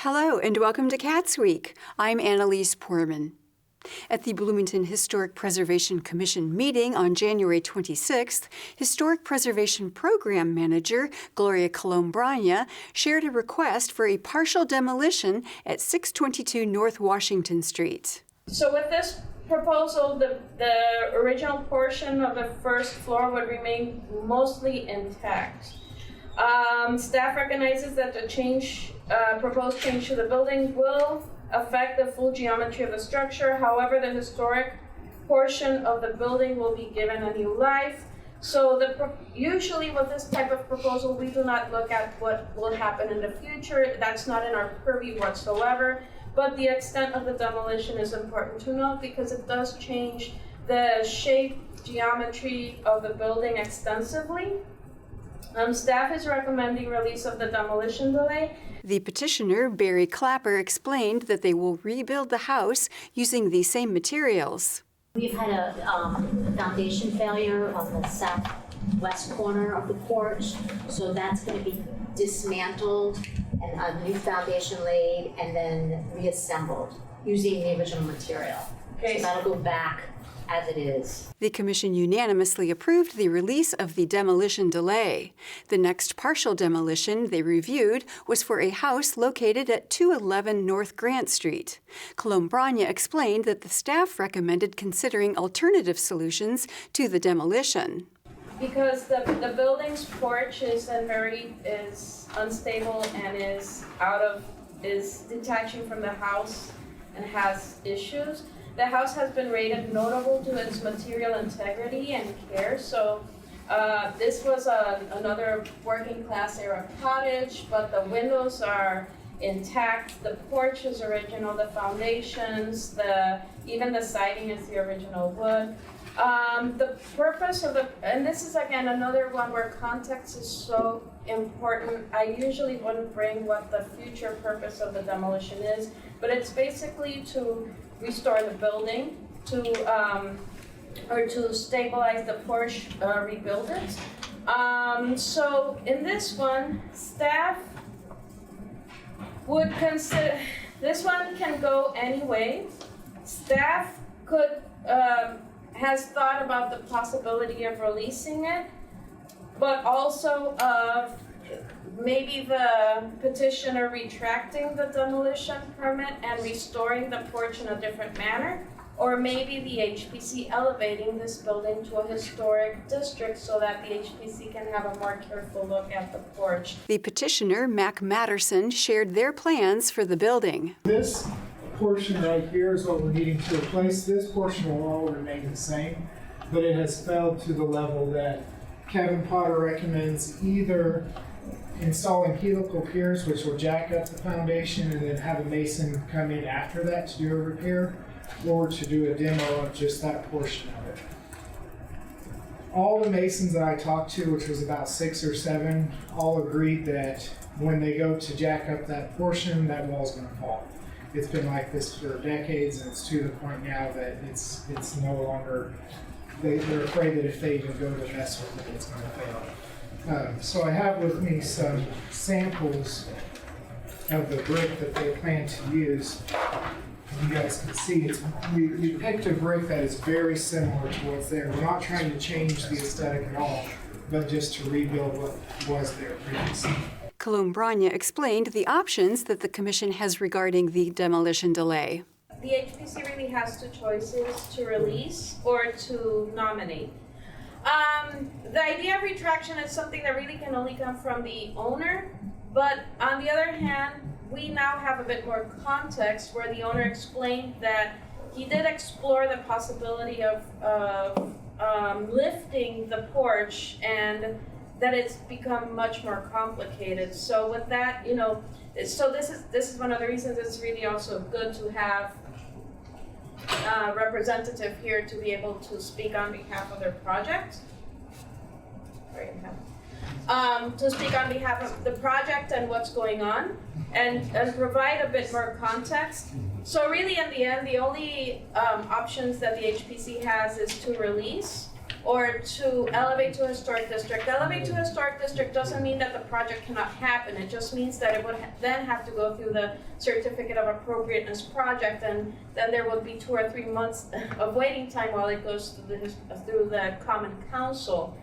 Hello and welcome to CATSweek. I'm Annalise Poorman. At the Bloomington Historic Preservation Commission meeting on January 26th, Historic Preservation Program Manager Gloria Colombrana shared a request for a partial demolition at 622 North Washington Street. So with this proposal, the original portion of the first floor would remain mostly intact. Staff recognizes that the proposed change to the building will affect the full geometry of the structure. However, the historic portion of the building will be given a new life. So usually with this type of proposal, we do not look at what will happen in the future. That's not in our purview whatsoever. But the extent of the demolition is important to note because it does change the shape, geometry of the building extensively. Staff is recommending release of the demolition delay. The petitioner, Barry Clapper, explained that they will rebuild the house using the same materials. We've had a foundation failure on the southwest corner of the porch, so that's going to be dismantled and a new foundation laid and then reassembled using the original material. Okay. So that'll go back as it is. The Commission unanimously approved the release of the demolition delay. The next partial demolition they reviewed was for a house located at 211 North Grant Street. Colombrana explained that the staff recommended considering alternative solutions to the demolition. Because the building's porch is unstable and is detaching from the house and has issues. The house has been rated notable to its material integrity and care. So this was another working class era cottage, but the windows are intact. The porch is original, the foundations, even the siding is the original wood. The purpose of and this is again another one where context is so important. I usually wouldn't bring what the future purpose of the demolition is, but it's basically to restore the building, or to stabilize the porch, rebuild it. So in this one, staff would consider, this one can go any way. Staff has thought about the possibility of releasing it, but also of maybe the petitioner retracting the demolition permit and restoring the porch in a different manner, or maybe the HPC elevating this building to a historic district so that the HPC can have a more careful look at the porch. The petitioner, Mac Matterson, shared their plans for the building. This portion right here is what we're needing to replace. This portion will all remain the same, but it has failed to the level that Kevin Potter recommends either installing helical piers, which will jack up the foundation and then have a mason come in after that to do a repair, or to do a demo of just that portion of it. All the masons that I talked to, which was about 6 or 7, all agreed that when they go to jack up that portion, that wall's going to fall. It's been like this for decades, and it's to the point now that it's no longer, they're afraid that if they even go to mess with it, it's going to fail. So I have with me some samples of the brick that they plan to use. You guys can see we picked a brick that is very similar to what's there. We're not trying to change the aesthetic at all, but just to rebuild what was there previously. Colombrana explained the options that the Commission has regarding the demolition delay. The HPC really has two choices: to release or to nominate. The idea of retraction is something that really can only come from the owner, but on the other hand, we now have a bit more context where the owner explained that he did explore the possibility of lifting the porch and that it's become much more complicated. So with that, so this is one of the reasons it's really also good to have a representative here to be able to speak on behalf of their project. To speak on behalf of the project and what's going on, and provide a bit more context. So really in the end, the only options that the HPC has is to release or to elevate to historic district. Elevate to historic district doesn't mean that the project cannot happen. It just means that it would then have to go through the certificate of appropriateness project, and then there would be 2 or 3 months of waiting time while it goes through the common council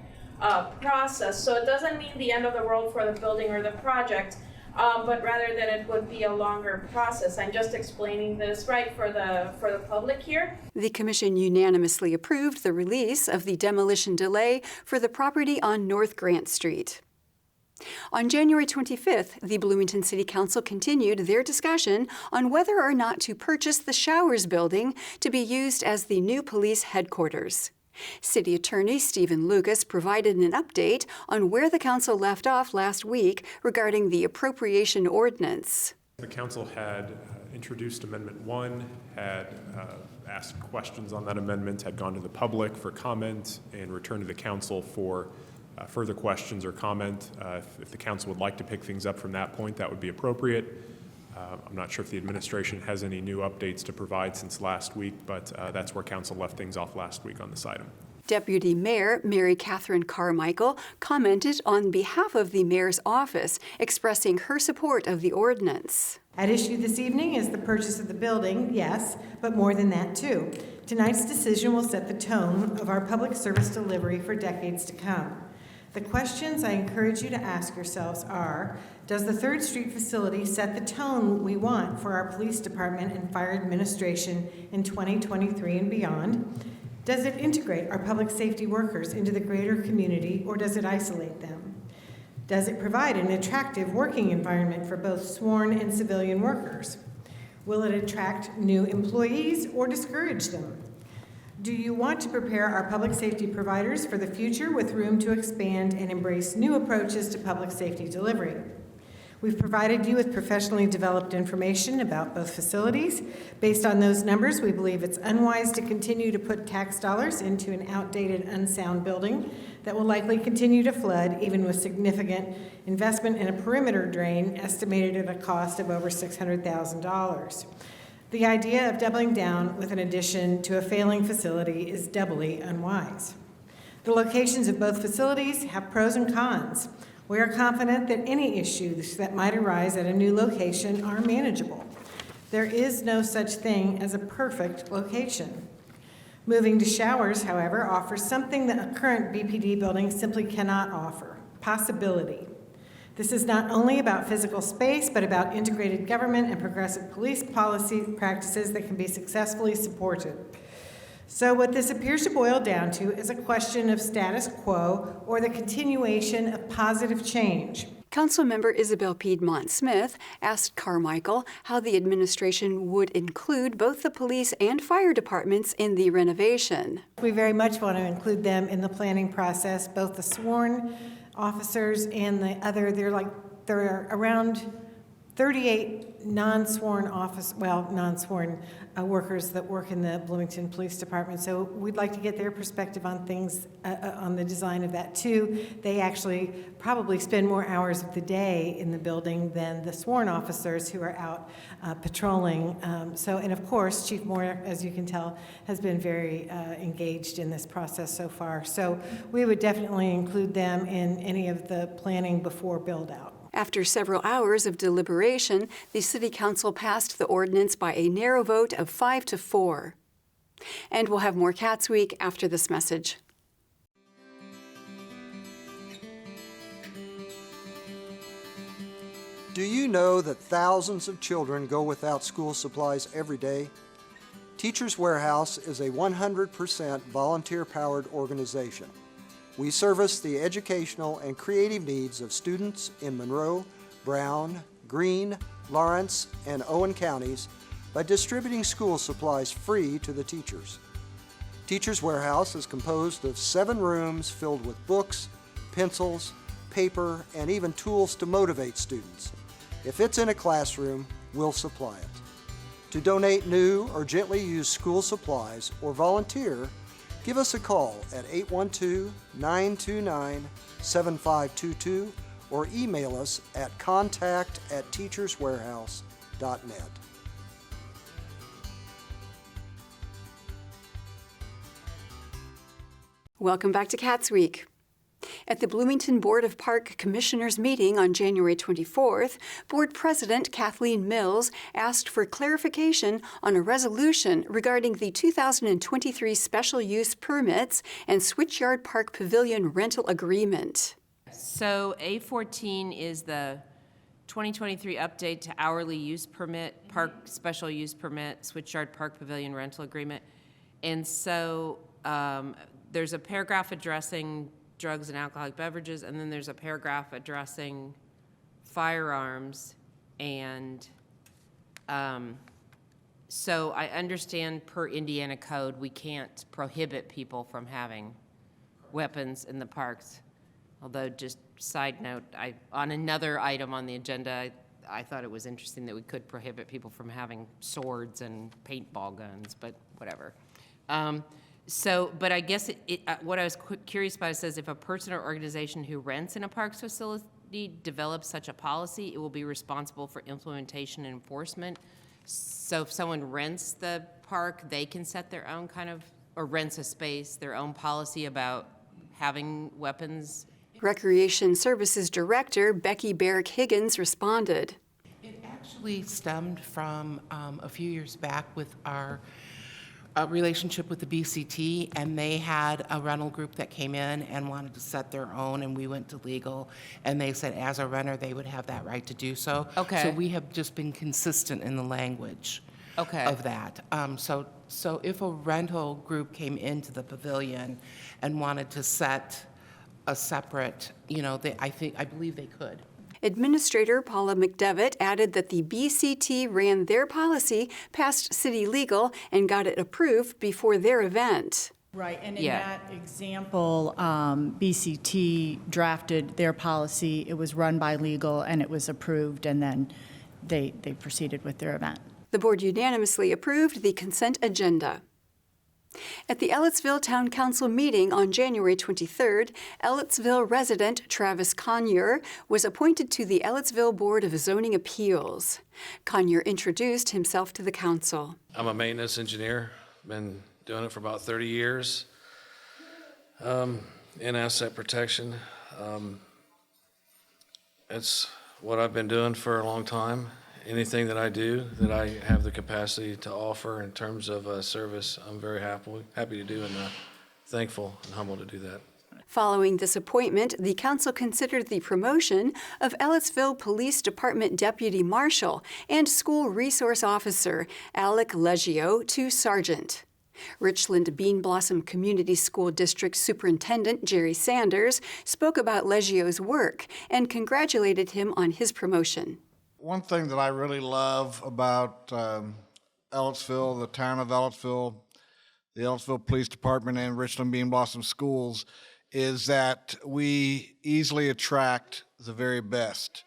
process. So it doesn't mean the end of the world for the building or the project, but rather that it would be a longer process. I'm just explaining this right for the public here. The commission unanimously approved the release of the demolition delay for the property on North Grant Street. On January 25th, the Bloomington City Council continued their discussion on whether or not to purchase the Showers building to be used as the new police headquarters. City Attorney Stephen Lucas provided an update on where the council left off last week regarding the appropriation ordinance. The council had introduced Amendment 1, had asked questions on that amendment, had gone to the public for comment, and returned to the council for further questions or comment. If the council would like to pick things up from that point, that would be appropriate. I'm not sure if the administration has any new updates to provide since last week, but that's where council left things off last week on this item. Deputy Mayor Mary Catherine Carmichael commented on behalf of the mayor's office, expressing her support of the ordinance. At issue this evening is the purchase of the building, yes, but more than that too. Tonight's decision will set the tone of our public service delivery for decades to come. The questions I encourage you to ask yourselves are, does the 3rd Street facility set the tone we want for our police department and fire administration in 2023 and beyond? Does it integrate our public safety workers into the greater community, or does it isolate them? Does it provide an attractive working environment for both sworn and civilian workers? Will it attract new employees or discourage them? Do you want to prepare our public safety providers for the future with room to expand and embrace new approaches to public safety delivery? We've provided you with professionally developed information about both facilities. Based on those numbers, we believe it's unwise to continue to put tax dollars into an outdated, unsound building that will likely continue to flood, even with significant investment in a perimeter drain estimated at a cost of over $600,000. The idea of doubling down with an addition to a failing facility is doubly unwise. The locations of both facilities have pros and cons. We are confident that any issues that might arise at a new location are manageable. There is no such thing as a perfect location. Moving to Showers, however, offers something that a current BPD building simply cannot offer: possibility. This is not only about physical space, but about integrated government and progressive police policy practices that can be successfully supported. So what this appears to boil down to is a question of status quo or the continuation of positive change. Councilmember Isabel Piedmont-Smith asked Carmichael how the administration would include both the police and fire departments in the renovation. We very much want to include them in the planning process, both the sworn officers and the other. There are around 38 non-sworn workers that work in the Bloomington Police Department. So we'd like to get their perspective on things, on the design of that too. They actually probably spend more hours of the day in the building than the sworn officers who are out patrolling. And of course, Chief Moore, as you can tell, has been very engaged in this process so far. So we would definitely include them in any of the planning before build out. After several hours of deliberation, the City Council passed the ordinance by a narrow vote of 5-4. And we'll have more CATSweek after this message. Do you know that thousands of children go without school supplies every day? Teachers Warehouse is a 100% volunteer-powered organization. We service the educational and creative needs of students in Monroe, Brown, Greene, Lawrence, and Owen counties by distributing school supplies free to the teachers. Teachers Warehouse is composed of 7 rooms filled with books, pencils, paper, and even tools to motivate students. If it's in a classroom, we'll supply it. To donate new or gently used school supplies or volunteer, give us a call at 812-929-7522 or email us at contact@teacherswarehouse.net. Welcome back to CATSweek. At the Bloomington Board of Park Commissioners meeting on January 24th, Board President Kathleen Mills asked for clarification on a resolution regarding the 2023 special use permits and Switchyard Park Pavilion rental agreement. So A14 is the 2023 update to hourly use permit, park special use permit, Switchyard Park Pavilion rental agreement. And so there's a paragraph addressing drugs and alcoholic beverages, and then there's a paragraph addressing firearms. And so I understand per Indiana code, we can't prohibit people from having weapons in the parks. Although, just side note, on another item on the agenda, I thought it was interesting that we could prohibit people from having swords and paintball guns, but whatever. But I guess what I was curious about, it says if a person or organization who rents in a parks facility develops such a policy, it will be responsible for implementation and enforcement. So if someone rents the park, they can set their own or rents a space, their own policy about having weapons. Recreation Services Director Becky Barrick-Higgins responded. It actually stemmed from a few years back with our relationship with the BCT, and they had a rental group that came in and wanted to set their own, and we went to legal, and they said as a renter they would have that right to do so. Okay. So we have just been consistent in the language of that. So if a rental group came into the pavilion and wanted to set a separate, I believe they could. Administrator Paula McDevitt added that the BCT ran their policy past city legal and got it approved before their event. Right, and in that example, BCT drafted their policy, it was run by legal, and it was approved, and then they proceeded with their event. The board unanimously approved the consent agenda. At the Ellettsville Town Council meeting on January 23rd, Ellettsville resident Travis Conyer was appointed to the Ellettsville Board of Zoning Appeals. Conyer introduced himself to the council. I'm a maintenance engineer, been doing it for about 30 years in asset protection. It's what I've been doing for a long time. Anything that I do that I have the capacity to offer in terms of service, I'm very happy to do, and thankful and humble to do that. Following this appointment, the council considered the promotion of Ellettsville Police Department Deputy Marshal and School Resource Officer Alec Leggio to Sergeant. Richland Bean Blossom Community School District Superintendent Jerry Sanders spoke about Leggio's work and congratulated him on his promotion. One thing that I really love about Ellettsville, the town of Ellettsville, the Ellettsville Police Department, and Richland Bean Blossom Schools is that we easily attract the very best.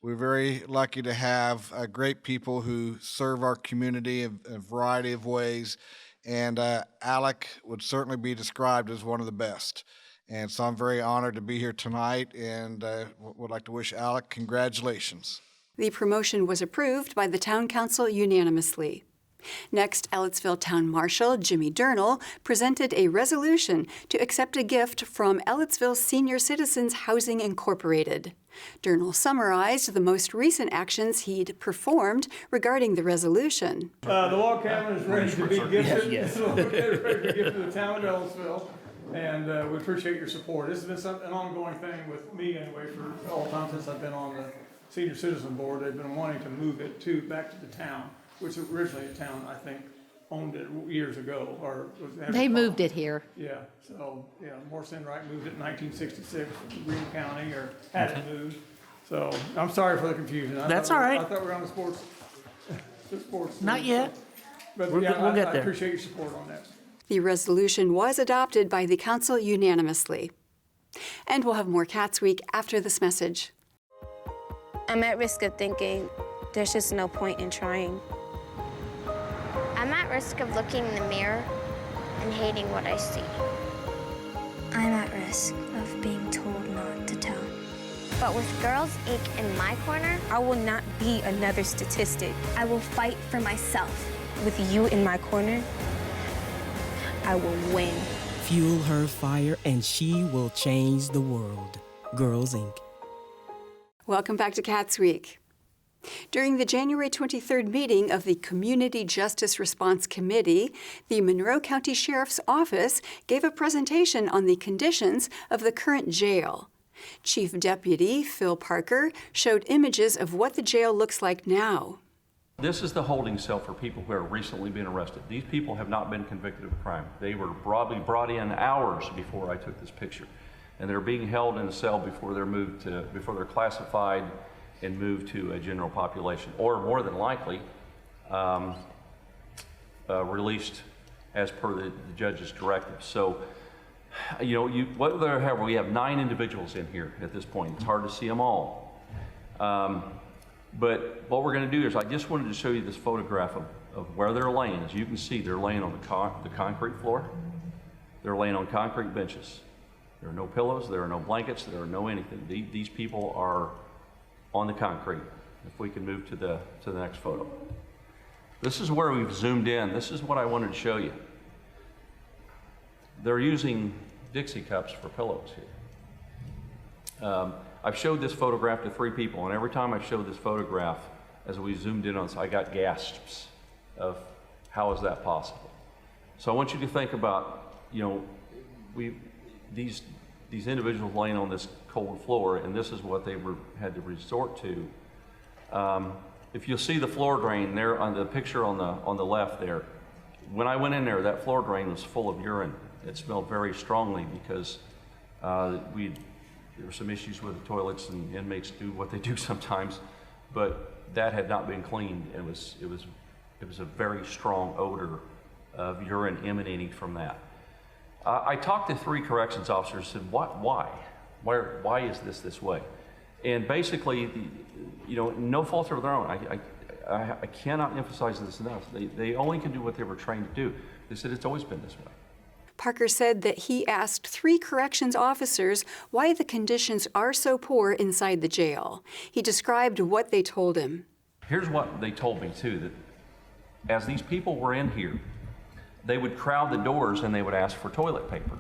We're very lucky to have great people who serve our community in a variety of ways, and Alec would certainly be described as one of the best. And so I'm very honored to be here tonight, and would like to wish Alec congratulations. The promotion was approved by the Town Council unanimously. Next, Ellettsville Town Marshal Jimmy Durnall presented a resolution to accept a gift from Ellettsville Senior Citizens Housing Incorporated. Durnall summarized the most recent actions he'd performed regarding the resolution. The log cabin is ready to be gifted. Yes. Ready to be gifted to the town of Ellettsville, and we appreciate your support. This has been an ongoing thing with me anyway for all the time since I've been on the Senior Citizen Board. They've been wanting to move it back to the town, which originally the town, I think, owned it years ago. They moved it here. Yeah, so, Morse Enright moved it in 1966 to Greene County, or had it moved. So, I'm sorry for the confusion. That's all right. I thought we were on the sports. Not yet. But we'll get there. I appreciate your support on that. The resolution was adopted by the council unanimously. And we'll have more CATSweek after this message. I'm at risk of thinking there's just no point in trying. I'm at risk of looking in the mirror and hating what I see. I'm at risk of being told not to tell. But with Girls Inc. in my corner, I will not be another statistic. I will fight for myself. With you in my corner, I will win. Fuel her fire and she will change the world. Girls Inc. Welcome back to CATSweek. During the January 23rd meeting of the Community Justice Response Committee, the Monroe County Sheriff's Office gave a presentation on the conditions of the current jail. Chief Deputy Phil Parker showed images of what the jail looks like now. This is the holding cell for people who have recently been arrested. These people have not been convicted of a crime. They were probably brought in hours before I took this picture. And they're being held in a cell before they're classified and moved to a general population, or more than likely, released as per the judge's directive. So, we have 9 individuals in here at this point. It's hard to see them all. But what we're going to do is I just wanted to show you this photograph of where they're laying. As you can see, they're laying on the concrete floor. They're laying on concrete benches. There are no pillows, there are no blankets, there are no anything. These people are on the concrete. If we can move to the next photo. This is where we've zoomed in. This is what I wanted to show you. They're using Dixie cups for pillows here. I've showed this photograph to 3 people, and every time I've showed this photograph, as we zoomed in on this, I got gasps of how is that possible. So I want you to think about, these individuals laying on this cold floor, and this is what they had to resort to. If you'll see the floor drain there on the picture on the left there, when I went in there, that floor drain was full of urine. It smelled very strongly because there were some issues with the toilets, and inmates do what they do sometimes, but that had not been cleaned. It was a very strong odor of urine emanating from that. I talked to 3 corrections officers and said, why is this way? And basically, no fault of their own. I cannot emphasize this enough. They only can do what they were trained to do. They said it's always been this way. Parker said that he asked 3 corrections officers why the conditions are so poor inside the jail. He described what they told him. Here's what they told me too, that as these people were in here, they would crowd the doors and they would ask for toilet paper.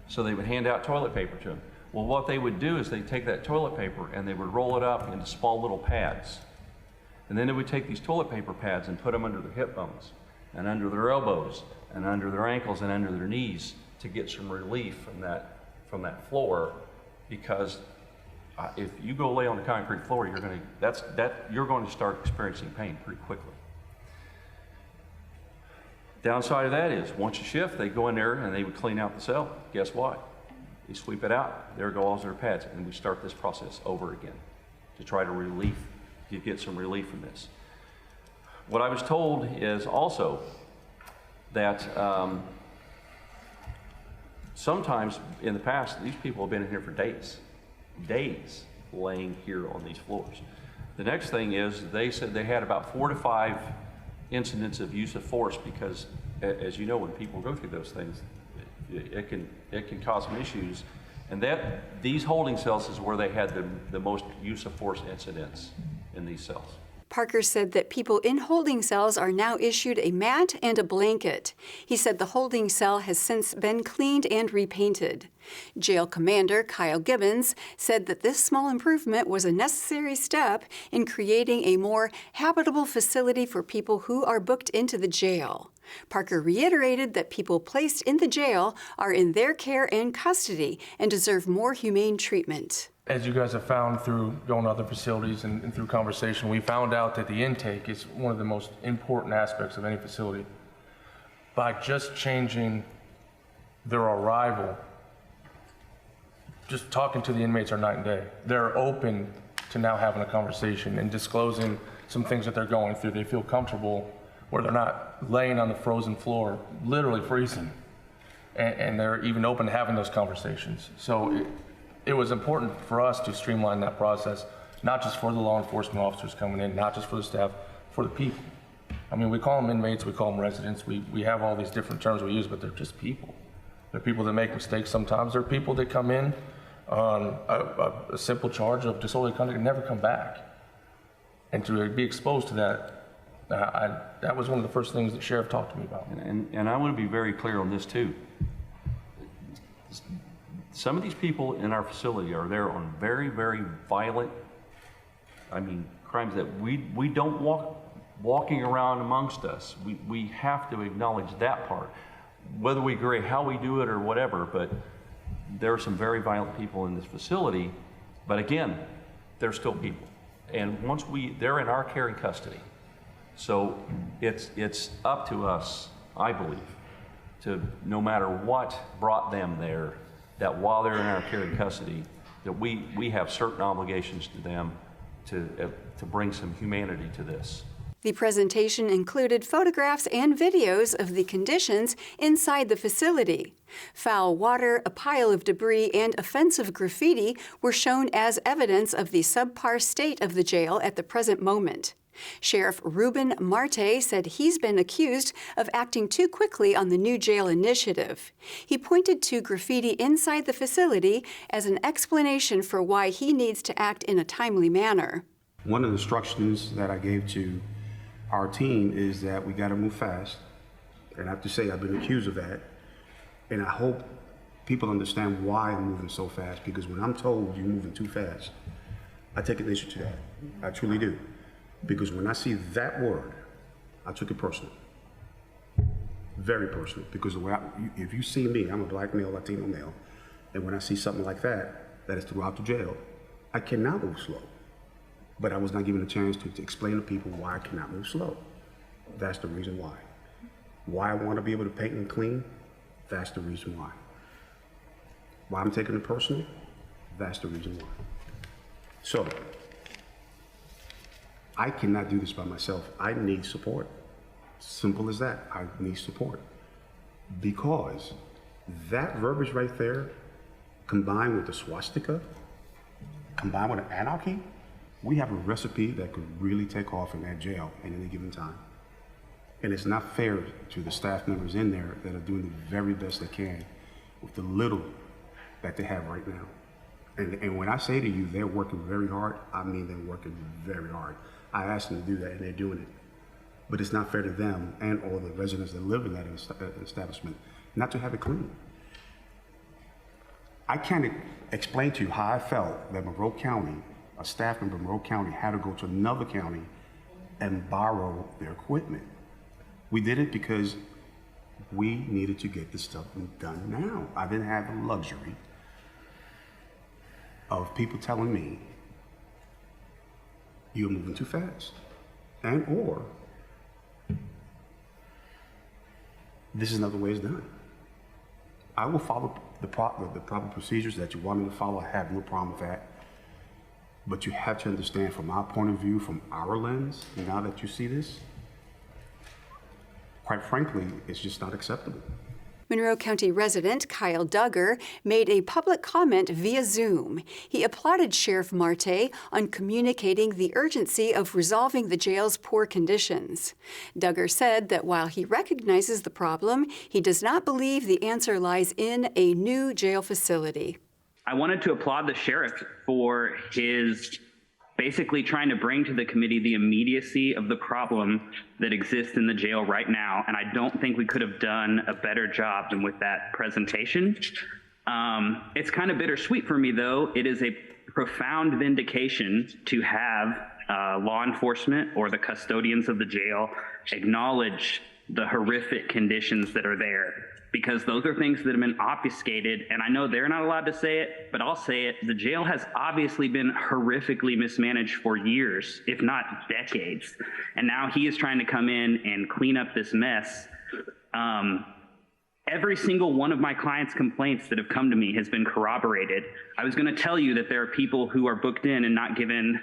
So they would hand out toilet paper to them. Well, what they would do is they'd take that toilet paper and they would roll it up into small little pads. And then they would take these toilet paper pads and put them under their hip bones and under their elbows and under their ankles and under their knees to get some relief from that floor, because if you go lay on the concrete floor, you're going to start experiencing pain pretty quickly. Downside of that is, once you shift, they go in there and they would clean out the cell. Guess what? They sweep it out. There go all their pads, and we start this process over again to try to get some relief from this. What I was told is also that sometimes in the past, these people have been in here for days laying here on these floors. The next thing is they said they had about 4 to 5 incidents of use of force, because as you know, when people go through those things, it can cause some issues, and these holding cells is where they had the most use of force incidents in these cells. Parker said that people in holding cells are now issued a mat and a blanket. He said the holding cell has since been cleaned and repainted. Jail Commander Kyle Gibbons said that this small improvement was a necessary step in creating a more habitable facility for people who are booked into the jail. Parker reiterated that people placed in the jail are in their care and custody and deserve more humane treatment. As you guys have found through going to other facilities and through conversation, we found out that the intake is one of the most important aspects of any facility. By just changing their arrival, just talking to the inmates are night and day. They're open to now having a conversation and disclosing some things that they're going through. They feel comfortable where they're not laying on the frozen floor, literally freezing. And they're even open to having those conversations. So it was important for us to streamline that process, not just for the law enforcement officers coming in, not just for the staff, for the people. I mean, we call them inmates, we call them residents, we have all these different terms we use, but they're just people. They're people that make mistakes sometimes. They're people that come in on a simple charge of disorderly conduct and never come back. And to be exposed to that That was one of the first things the sheriff talked to me about. And I want to be very clear on this too. Some of these people in our facility are there on very, very violent, crimes that we don't walking around amongst us. We have to acknowledge that part. Whether we agree how we do it or whatever, but there are some very violent people in this facility, but again, they're still people. And once they're in our care and custody. So it's up to us, I believe, to no matter what brought them there, that while they're in our care and custody, that we have certain obligations to them to bring some humanity to this. The presentation included photographs and videos of the conditions inside the facility. Foul water, a pile of debris, and offensive graffiti were shown as evidence of the subpar state of the jail at the present moment. Sheriff Ruben Marte said he's been accused of acting too quickly on the new jail initiative. He pointed to graffiti inside the facility as an explanation for why he needs to act in a timely manner. One of the instructions that I gave to our team is that we got to move fast. And I have to say I've been accused of that. And I hope people understand why I'm moving so fast, because when I'm told you're moving too fast, I take an issue to that. I truly do. Because when I see that word, I took it personal. Very personal. Because the way if you see me, I'm a black male, Latino male, and when I see something like that, that is throughout the jail, I cannot move slow. But I was not given a chance to explain to people why I cannot move slow. That's the reason why. Why I want to be able to paint and clean, that's the reason why. Why I'm taking it personal, that's the reason why. So, I cannot do this by myself. I need support. Simple as that. I need support. Because that verbiage right there, combined with the swastika, combined with anarchy, we have a recipe that could really take off in that jail at any given time. And it's not fair to the staff members in there that are doing the very best they can with the little that they have right now. And when I say to you, they're working very hard, I mean they're working very hard. I asked them to do that and they're doing it. But it's not fair to them and all the residents that live in that establishment not to have it clean. I can't explain to you how I felt that Monroe County, a staff member of Monroe County, had to go to another county and borrow their equipment. We did it because we needed to get this stuff done now. I didn't have the luxury of people telling me, you're moving too fast, and or this is not the way it's done. I will follow the proper procedures that you want me to follow. I have no problem with that. But you have to understand from our point of view, from our lens, now that you see this, quite frankly, it's just not acceptable. Monroe County resident Kyle Duggar made a public comment via Zoom. He applauded Sheriff Marte on communicating the urgency of resolving the jail's poor conditions. Duggar said that while he recognizes the problem, he does not believe the answer lies in a new jail facility. I wanted to applaud the sheriff for his basically trying to bring to the committee the immediacy of the problem that exists in the jail right now. And I don't think we could have done a better job than with that presentation. It's kind of bittersweet for me, though. It is a profound vindication to have law enforcement or the custodians of the jail acknowledge the horrific conditions that are there, because those are things that have been obfuscated, and I know they're not allowed to say it, but I'll say it. The jail has obviously been horrifically mismanaged for years, if not decades, and now he is trying to come in and clean up this mess. Every single one of my clients' complaints that have come to me has been corroborated. I was going to tell you that there are people who are booked in and not given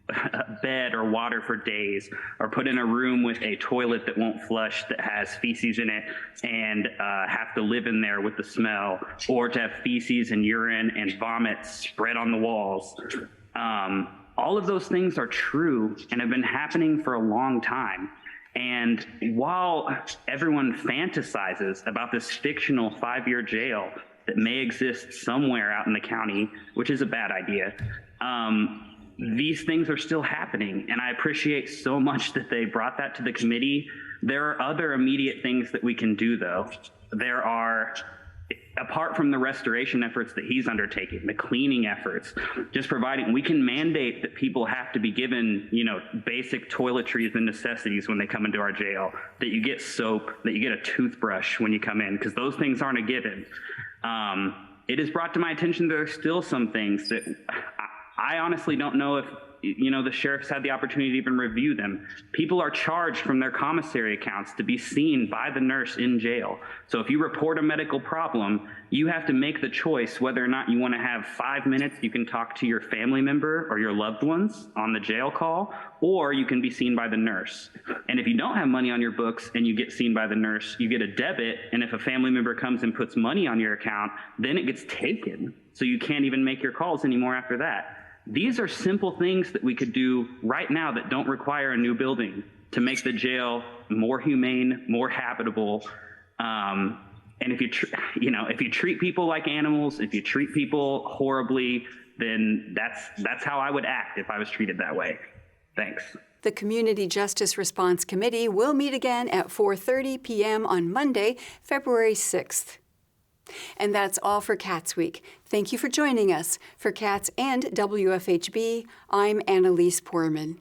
a bed or water for days, or put in a room with a toilet that won't flush that has feces in it and have to live in there with the smell, or to have feces and urine and vomit spread on the walls. All of those things are true and have been happening for a long time. And while everyone fantasizes about this fictional 5-year jail that may exist somewhere out in the county, which is a bad idea, these things are still happening. And I appreciate so much that they brought that to the committee. There are other immediate things that we can do, though. There are, apart from the restoration efforts that he's undertaking, the cleaning efforts, just providing, we can mandate that people have to be given, basic toiletries and necessities when they come into our jail, that you get soap, that you get a toothbrush when you come in, because those things aren't a given. It is brought to my attention there are still some things that I honestly don't know if the sheriff's had the opportunity to even review them. People are charged from their commissary accounts to be seen by the nurse in jail. So if you report a medical problem, you have to make the choice whether or not you want to have 5 minutes you can talk to your family member or your loved ones on the jail call, or you can be seen by the nurse. And if you don't have money on your books and you get seen by the nurse, you get a debit, and if a family member comes and puts money on your account, then it gets taken. So you can't even make your calls anymore after that. These are simple things that we could do right now that don't require a new building to make the jail more humane, more habitable. And if you treat people like animals, if you treat people horribly, then that's how I would act if I was treated that way. Thanks. The Community Justice Response Committee will meet again at 4:30 p.m. on Monday, February 6th. And that's all for Cats Week. Thank you for joining us. For Cats and WFHB, I'm Annalise Poorman.